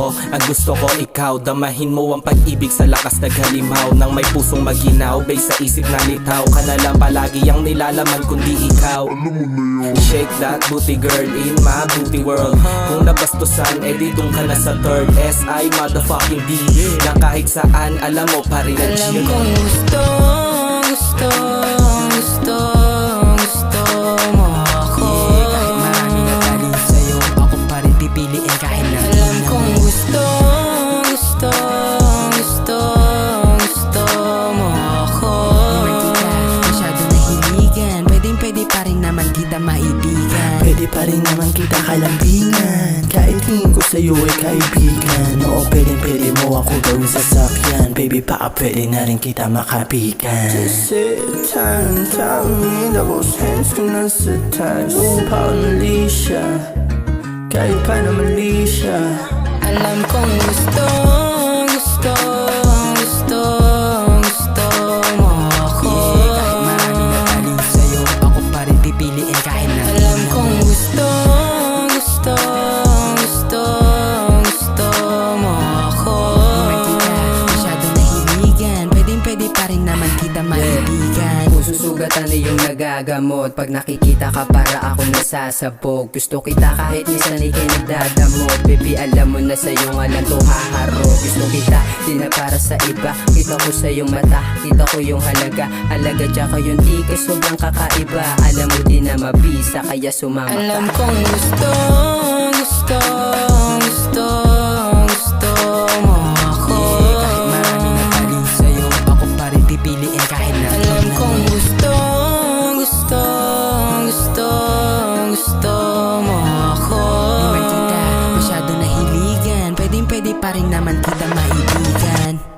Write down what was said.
ako. Ang gusto ko ikaw, damahin mo ang pag-ibig sa lakas naghalimaw. Nang may pusong maginaw, base sa isip na litaw. Ka na lang palagi ang nilalaman kundi ikaw. Shake that booty girl in my booty world. Kung nabastusan, edi dun ka na sa third S.I. motherfucking D. Na kahit saan, alam mo pa rin ang Alam chill. kong gusto mo ako. Kahit maraming nagaling sa'yo, ako pa rin pipiliin kahit na Alam kong gusto mo ako. Di man kita masyado nahiligan, pwede pa rin naman kita maibigan. Pwede pa rin naman kita kalambingan. Kahit tingin ko sa'yo ay kaibigan. Oo, pwede mo ako gawin sasakyan. Baby, baka pwede na rin kita makapigan. Just sit down and tell me double hands ko na sa taas. Parang mali siya, kahit pa na mali siya. Alam kong gusto mo ako. Kahit maraming nagaling sa'yo, ako pa rin pipiliin kahit na Alam kong gusto mo ako. di man kita masyado nahiligan, pwede pa rin naman kita maibigan. Susugatan na yung nagagamot. Pag nakikita ka para ako nasasabog. Gusto kita kahit minsan ikay nagdadamot. Baby, alam mo na sa'yo nga lang to haharo. Gusto kita, di na para sa iba. Kita ko sa iyong mata, kita ko yung halaga. Alaga tsaka yung tika, sobrang kakaiba. Alam mo di na mabisa, kaya sumama ka. Alam kong gusto mo ako. Kahit maraming nagaling sa'yo, ako pa rin pipiliin kahit na Alam kong gusto mo ako. di man kita masyado nahiligan, pwede pa rin naman kita maibigan.